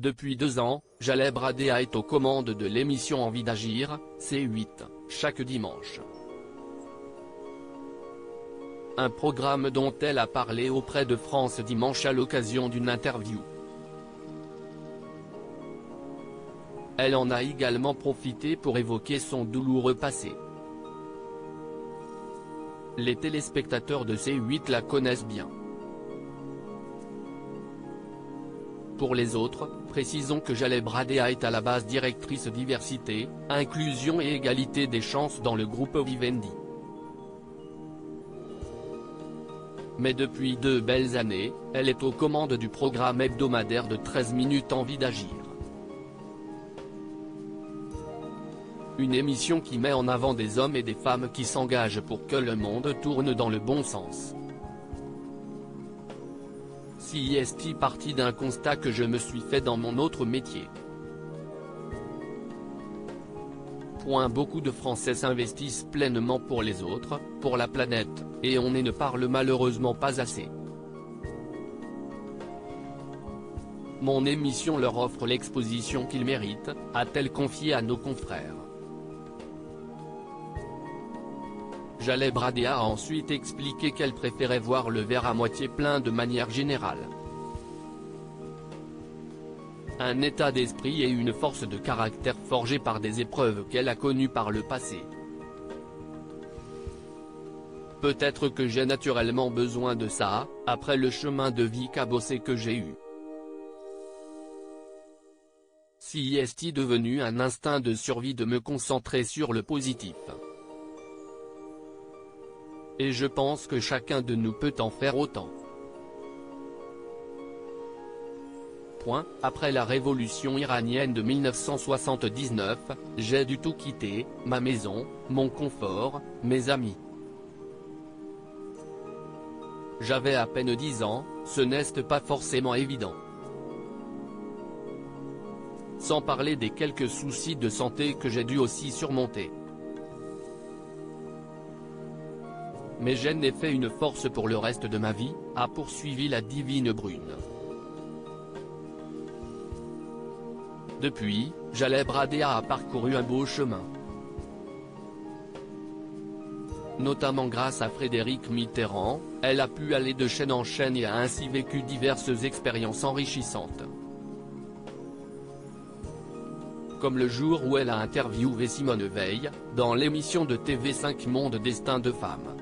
Depuis 2 ans, Jaleh Bradea est aux commandes de l'émission Envie d'agir, C8, chaque dimanche. Un programme dont elle a parlé auprès de France Dimanche à l'occasion d'une interview. Elle en a également profité pour évoquer son douloureux passé. Les téléspectateurs de C8 la connaissent bien. Pour les autres, précisons que Jaleh Bradea est à la base directrice diversité, inclusion et égalité des chances dans le groupe Vivendi. Mais depuis 2 belles années, elle est aux commandes du programme hebdomadaire de 13 minutes Envie d'agir. Une émission qui met en avant des hommes et des femmes qui s'engagent pour que le monde tourne dans le bon sens. CIST parti d'un constat que je me suis fait dans mon autre métier. Beaucoup de Français s'investissent pleinement pour les autres, pour la planète, et on ne parle malheureusement pas assez. Mon émission leur offre l'exposition qu'ils méritent, a-t-elle confié à nos confrères. Jaleh Bradea a ensuite expliqué qu'elle préférait voir le verre à moitié plein de manière générale. Un état d'esprit et une force de caractère forgés par des épreuves qu'elle a connues par le passé. Peut-être que j'ai naturellement besoin de ça, après le chemin de vie cabossé que j'ai eu. Si est-il devenu un instinct de survie de me concentrer sur le positif. Et je pense que chacun de nous peut en faire autant. Après la révolution iranienne de 1979, j'ai dû tout quitter, ma maison, mon confort, mes amis. J'avais à peine 10 ans, ce n'est pas forcément évident. Sans parler des quelques soucis de santé que j'ai dû aussi surmonter. Mais j'en ai fait une force pour le reste de ma vie, a poursuivi la divine brune. Depuis, Jaleh Bradea a parcouru un beau chemin. Notamment grâce à Frédéric Mitterrand, elle a pu aller de chaîne en chaîne et a ainsi vécu diverses expériences enrichissantes. Comme le jour où elle a interviewé Simone Veil, dans l'émission de TV5 Monde Destin de Femme.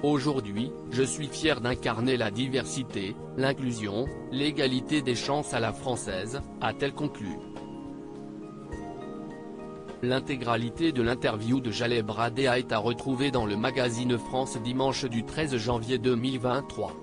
Aujourd'hui, je suis fier d'incarner la diversité, l'inclusion, l'égalité des chances à la française, a-t-elle conclu. L'intégralité de l'interview de Jaleh Bradea est à retrouver dans le magazine France Dimanche du 13 janvier 2023.